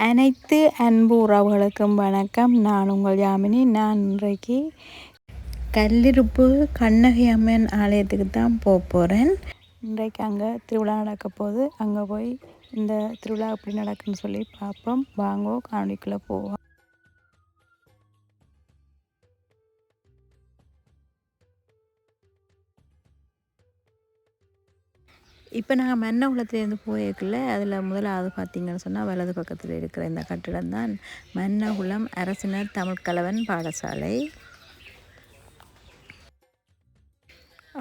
அனைத்து அன்பு உறவுகளுக்கும் வணக்கம். நான் உங்கள் யாமினி. நான் இன்றைக்கு கல்லிருப்பு கண்ணகி அம்மன் ஆலயத்துக்கு தான் போகிறேன். இன்றைக்கு அங்கே திருவிழா நடக்க போகுது. அங்கே போய் இந்த திருவிழா எப்படி நடக்குன்னு சொல்லி பார்ப்போம். வாங்கோ காணொளிக்குள்ளே போவோம். இப்போ நாங்கள் மன்னகுளத்துலேருந்து போயிருக்கல. அதில் முதலாவது பார்த்திங்கன்னு சொன்னால் வலது பக்கத்தில் இருக்கிற இந்த கட்டிடம் தான் மன்னகுளம் அரசினர் தமிழ்கலவன் பாடசாலை.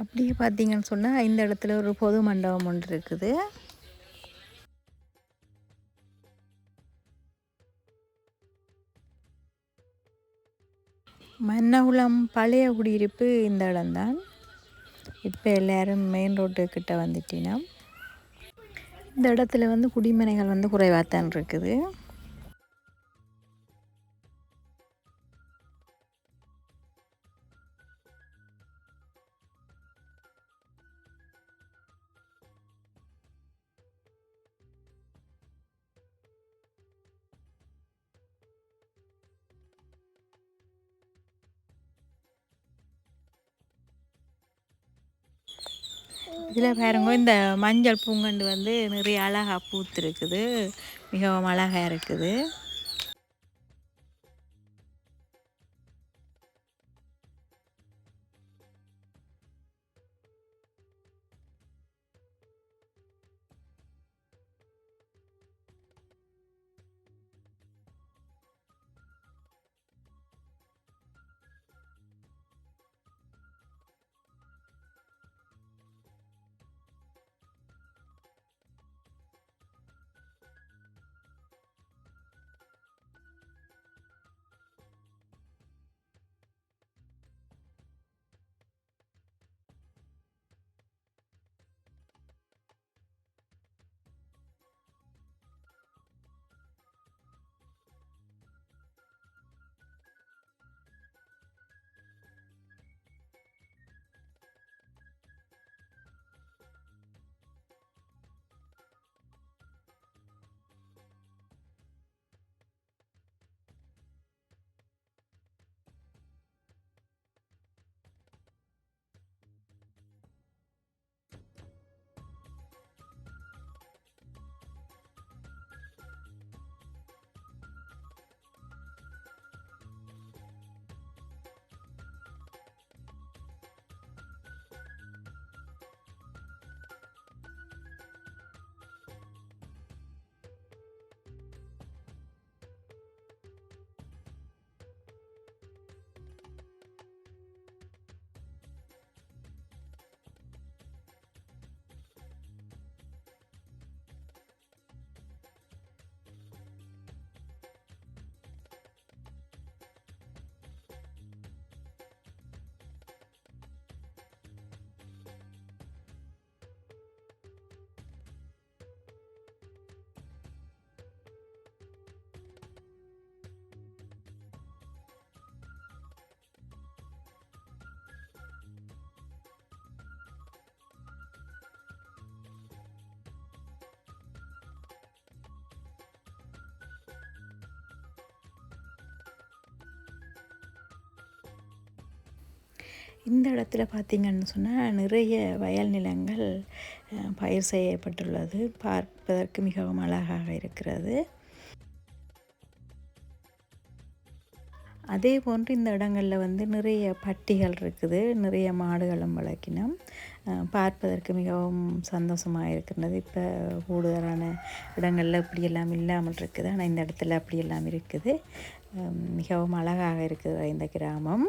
அப்படியே பார்த்திங்கன்னு சொன்னால் இந்த இடத்துல ஒரு பொது மண்டபம் ஒன்று இருக்குது. மன்னகுளம் பழைய குடியிருப்பு இந்த இடம்தான். இப்போ எல்லோரும் மெயின் ரோட்டுக்கிட்ட வந்துட்டினா இந்த இடத்துல குடிமனைகள் குறைவாகத்தான் இருக்குது. இதில் பாருங்க, இந்த மஞ்சள் பூங்கண்டு நிறைய அழகாக பூத்துருக்குது. மிகவும் அழகாக இருக்குது. இந்த இடத்துல பார்த்திங்கன்னு சொன்னால் நிறைய வயல் நிலங்கள் பயிர் செய்யப்பட்டுள்ளது. பார்ப்பதற்கு மிகவும் அழகாக இருக்கிறது. அதே போன்று இந்த இடங்களில் நிறைய பட்டிகள் இருக்குது. நிறைய மாடுகளும் வளர்க்கினோம். பார்ப்பதற்கு மிகவும் சந்தோஷமாக இருக்கின்றது. இப்போ கூடுதலான இடங்களில் இப்படியெல்லாம் இல்லாமல் இருக்குது. ஆனால் இந்த இடத்துல அப்படியெல்லாம் இருக்குது. மிகவும் அழகாக இருக்குது இந்த கிராமம்.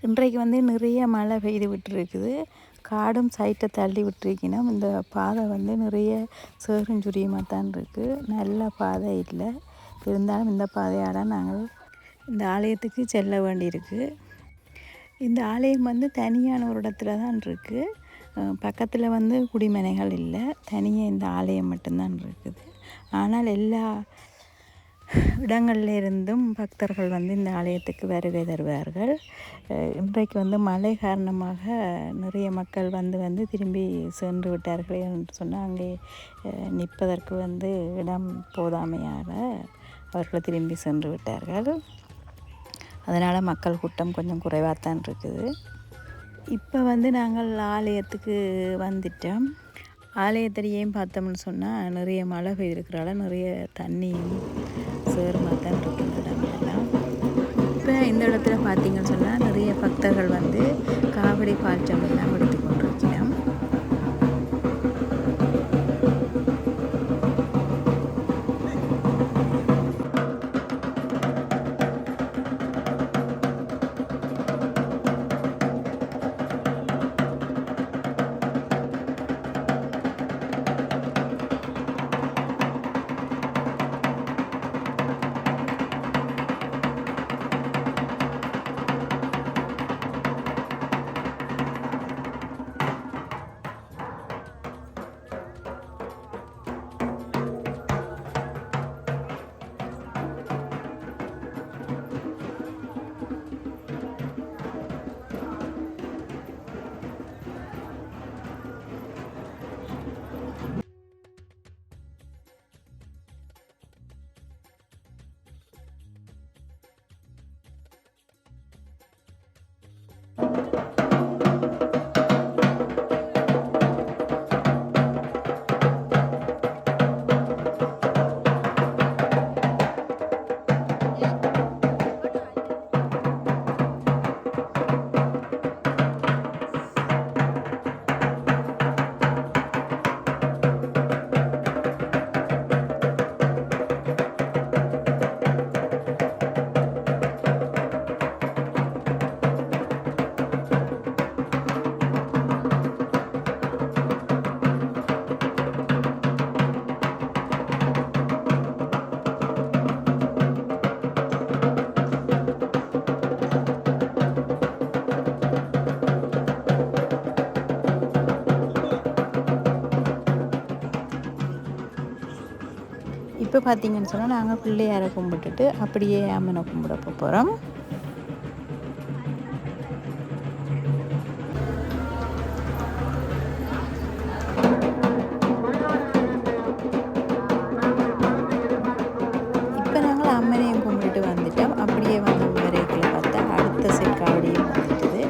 இன்றைக்கு நிறைய மழை பெய்து விட்டுருக்குது. காடும் சைட்டை தள்ளி விட்டுருக்கணும். இந்த பாதை நிறைய சேறுஞ்சுரியுமாக தான் இருக்குது. நல்ல பாதை இல்லை. இருந்தாலும் இந்த பாதையால் நாங்கள் இந்த ஆலயத்துக்கு செல்ல வேண்டியிருக்கு. இந்த ஆலயம் வந்து தனியான ஒரு இடத்துல தான் இருக்குது. பக்கத்தில் வந்து குடிமனைகள் இல்லை, தனியாக இந்த ஆலயம் மட்டும்தான் இருக்குது. ஆனால் எல்லா இடங்கள்ல இருந்தும் பக்தர்கள் வந்து இந்த ஆலயத்துக்கு வருகை தருவார்கள். இன்றைக்கு வந்து மழை காரணமாக நிறைய மக்கள் வந்து திரும்பி சென்று விட்டார்கள் என்று சொன்னால் அங்கே நிற்பதற்கு வந்து இடம் போதாமையாக அவர்கள் திரும்பி சென்று விட்டார்கள். அதனால் மக்கள் கூட்டம் கொஞ்சம் குறைவாகத்தான் இருக்குது. இப்போ வந்து நாங்கள் ஆலயத்துக்கு வந்துட்டோம். ஆலயத்திலேயும் பார்த்தோம்னு சொன்னால் நிறைய மழை பெய்திருக்கிறால நிறைய தண்ணியும் சேருமாக தான் இருக்குது இந்த இடங்கள்லாம். இப்போ இந்த இடத்துல பார்த்தீங்கன்னு சொன்னால் நிறைய பக்தர்கள் வந்து காவடி பாய்ச்சம் எல்லாம் எடுத்து கொண்டிருக்கிறோம். இப்போ பார்த்தீங்கன்னு சொன்னால் நாங்கள் பிள்ளையாரை கும்பிட்டுட்டு அப்படியே அம்மனை கும்பிட போகிறோம். இப்போ நாங்கள் அம்மனையும் கும்பிட்டு வந்துட்டோம். அப்படியே வந்து வரைக்கில் பார்த்தா அடுத்த செட் காவடியும் வந்துட்டுது.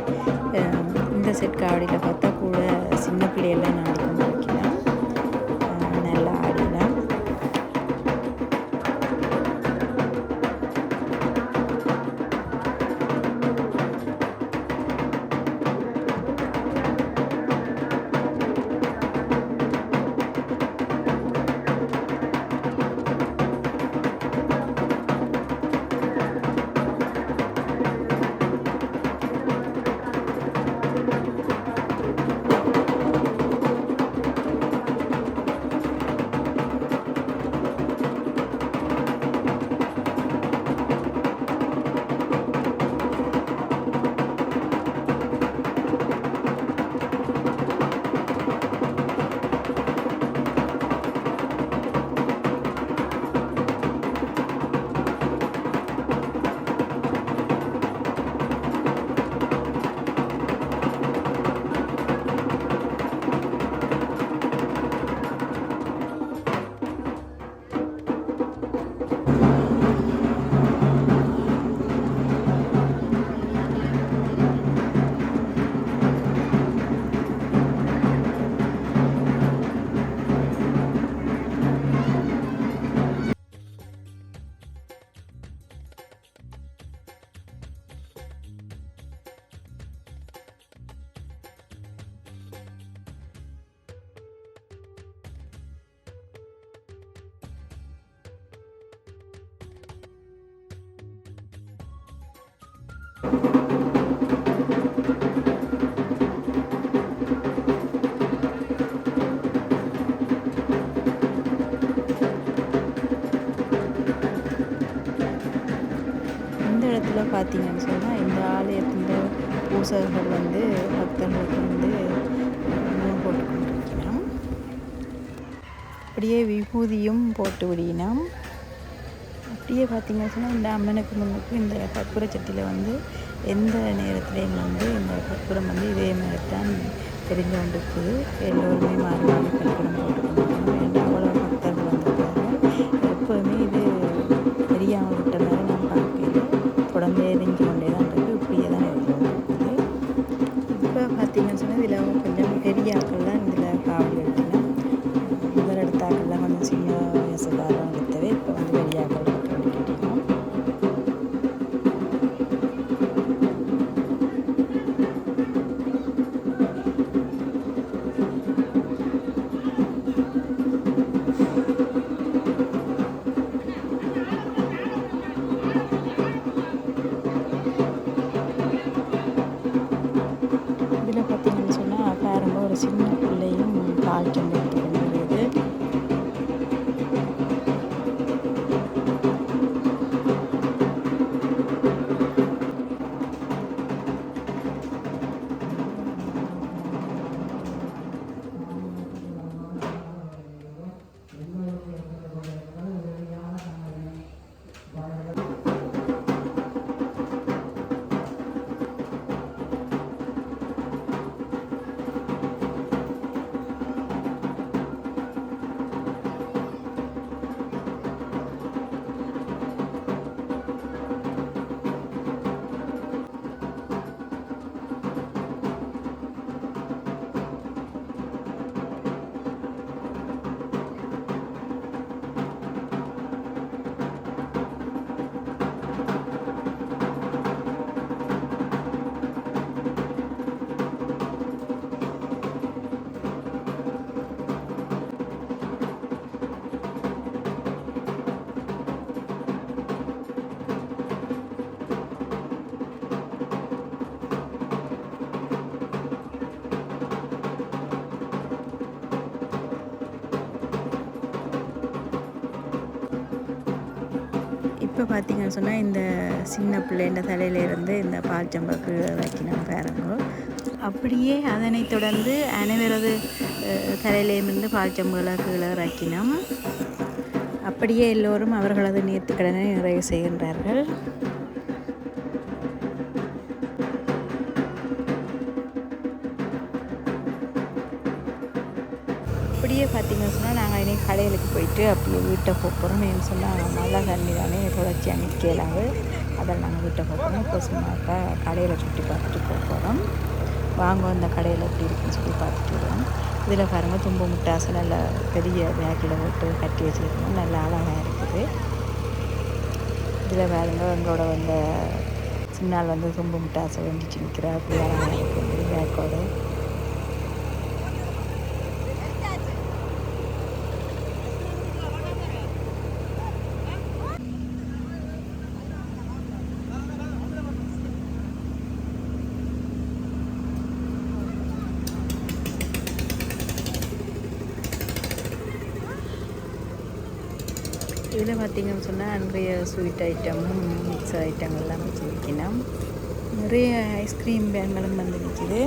இந்த செட் காவடியில் பார்த்தா கூட சின்ன பிள்ளையெல்லாம் நாடி கொண்டு வைக்கலாம். நல்லா ஆடிலாம். இந்த இடத்துல பார்த்தீங்கன்னு சொன்னால் இந்த ஆலயத்தின் பூசகர்கள் வந்து பக்தர்களுக்கு வந்து உணவு போட்டு கொண்டிருக்கிறோம். அப்படியே விபூதியும் போட்டு விடினோம். அப்படியே பார்த்திங்கன்னா சொன்னால் இந்த அம்மனுக்கு முன்னுக்கு இந்த கற்பூர சட்டியில் வந்து எந்த நேரத்துலேயும் வந்து இந்த கற்பூரம் வந்து இதே மாதிரி தான் தெரிஞ்சு கொண்டு இருக்குது. எல்லோருமே மாறி மாறி கற்பூரம் போட்டு கொண்டிருக்கணும். ஏன்னா அவ்வளோ பக்தர்கள் வந்திருக்காங்க. எப்போதுமே இது தெரியாமல் விட்டதாக நான் பார்க்கல. தொடர்ந்து எரிஞ்சு கொண்டே தான் இருக்குது. இப்படியே தான் எரிஞ்சு கொண்டு இருக்குது. இப்போ பார்த்திங்கன்னு சொன்னால் இதில் கொஞ்சம் பெரிய ஆக்கள்லாம் இதில் காவல் எடுக்கணும். முதல் எடுத்த ஆக்கள்லாம் கொஞ்சம் சின்ன வயசுக்காரம் எடுத்தவே இப்போ வந்து பெரிய ஆக்கள் கட்டிட்டோம். இதில் பார்த்திங்கன்னு சொன்னால் பாருங்க ஒரு சின்ன பிள்ளையும் பால் சொம்பு எடுத்துக்கொண்டு வருது. இப்போ பார்த்திங்கன்னு சொன்னால் இந்த சின்ன பிள்ளைன்ற தலையிலேருந்து இந்த பால் சம்பை கீழே வைக்கணும் பாருங்க. அப்படியே அதனை தொடர்ந்து அனைவரது தலையிலேருந்து பால் சம்புகளை கீழே வைக்கணும். அப்படியே எல்லோரும் அவர்களது நேர்த்திக்கடனை நிறைவு செய்கின்றார்கள். அப்படியே பார்த்திங்கன்னு சொன்னால் நாங்கள் இன்றைக்கி கடையிலுக்கு போயிட்டு அப்படியே வீட்டை போகிறோம். ஏன்னு சொன்னால் மழை தண்ணி தானே தொடர்ச்சியாக நிற்கலாது. அதில் நாங்கள் வீட்டை போகிறோம். இப்போ சும்மாக்கா கடையில் சுற்றி பார்த்துட்டு போகிறோம். வாங்க அந்த கடையில் எப்படி இருக்குன்னு சொல்லி பார்த்துட்டு வரோம். இதில் பாருங்கள் தும்பு முட்டாசு நல்ல பெரிய பேக்கில் போட்டு கட்டி வச்சுருக்கோம். நல்ல அழகாக இருக்குது. இதில் பாருங்க எங்களோட வந்த சின்னால் வந்து தும்பு முட்டாசை வெண்டிச்சு நிற்கிறா. அப்படி அழகாக இருக்குது பேக்கோடு. இதில் பார்த்திங்கன்னு சொன்னால் நிறைய ஸ்வீட் ஐட்டமும் மிக்ஸ் ஐட்டங்கள்லாம் வச்சு வைக்கணும். நிறைய ஐஸ்கிரீம் பேங்களும் வந்து நிற்கிது.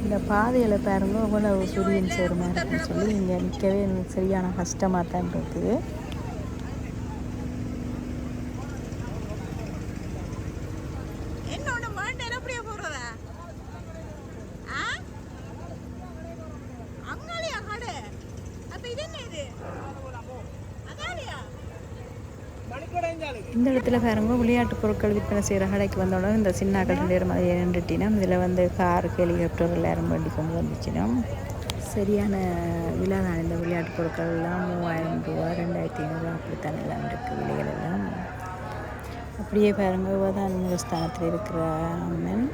இந்த பாதையில் பாருங்க அவ்வளோ சூரியன் சேர் மாதிரி இருக்குன்னு சொல்லி இங்கே நிற்கவே எனக்கு சரியான கஷ்டமாக தான் இருக்குது. இந்த இடத்துல பாருங்க விளையாட்டு பொருட்கள் விற்பனை செய்கிற கடைக்கு வந்தோட இந்த சின்ன கடல் மாதிரி நின்றுட்டினா இதில் வந்து கார் ஹெலிகாப்டர் எல்லாரும் வண்டி கொண்டு வந்துச்சுன்னா சரியான விலை தான். இந்த விளையாட்டு பொருட்கள்லாம் 3000 ரூபா 2500 அப்படித்தான் எல்லாம் இருக்குது விலைகள் எல்லாம். அப்படியே பாருங்க தான் ஸ்தானத்தில் இருக்கிற அம்மன்.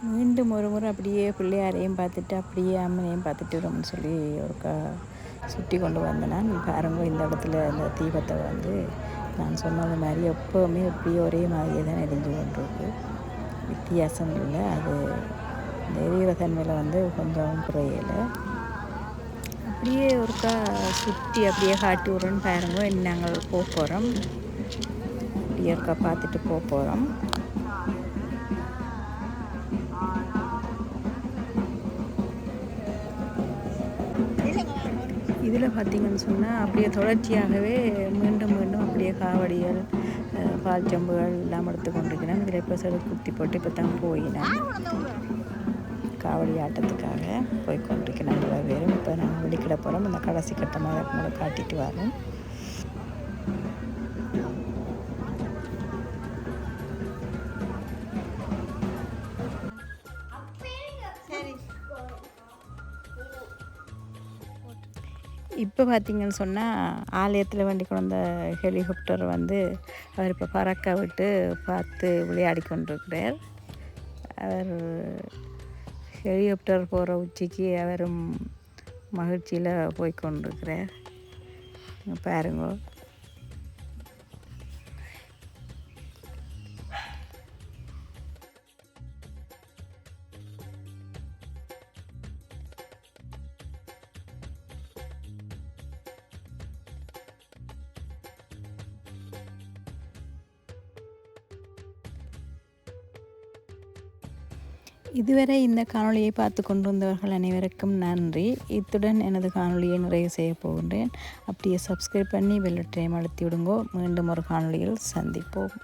மீண்டும் ஒரு முறை அப்படியே பிள்ளையாரையும் பார்த்துட்டு அப்படியே அம்மனையும் பார்த்துட்டு வரும்னு சொல்லி ஒருக்கா சுற்றி கொண்டு வந்தேன். பாருங்க இந்த இடத்துல இந்த தீபத்தை வந்து நான் சொன்னது மாதிரி எப்போவுமே இப்படியே ஒரே மாதிரியே தான் எரிஞ்சு கொண்டிருக்கு, வித்தியாசம் இல்லை. அது இந்த எரிகிற தன்மையில் வந்து கொஞ்சம் குறையலை. அப்படியே ஒருக்கா சுற்றி அப்படியே காட்டி விட்றோன்னு பாருங்க. நாங்கள் போக போகிறோம், அப்படியே ஒருக்கா பார்த்துட்டு போக போகிறோம். இதில் பார்த்திங்கன்னு சொன்னால் அப்படியே தொடர்ச்சியாகவே மீண்டும் மீண்டும் அப்படியே காவடிகள் பால் செம்புகள் எல்லாம் எடுத்து கொண்டிருக்கிறேன். இதில் இப்போ சில குத்தி போட்டு இப்போ தான் போயினேன் காவடி ஆட்டத்துக்காக போய் கொண்டிருக்கிறேன். இவ்வளோ பேரும் இப்போ நாங்கள் வெளிக்கிட போகிறோம். இந்த கடைசி கட்டமாக உங்களை காட்டிட்டு வரோம். இப்போ பார்த்திங்கன்னு சொன்னால் ஆலயத்தில் வண்டி கொண்ட ஹெலிகாப்டர் வந்து அவர் இப்போ பறக்க விட்டு பார்த்து விளையாடி கொண்டிருக்கிறார். அவர் ஹெலிகாப்டர் போகிற உச்சிக்கு அவரும் மகிழ்ச்சியில் போய் கொண்டிருக்கிறார். பாருங்க. இதுவரை இந்த காணொளியை பார்த்து கொண்டு வந்தவர்கள் அனைவருக்கும் நன்றி. இத்துடன் எனது காணொளியை நிறைவு செய்ய போகின்றேன். அப்படியே சப்ஸ்கிரைப் பண்ணி பெல் பட்டனை அழுத்தி விடுங்கோ. மீண்டும் ஒரு காணொளியில் சந்திப்போம்.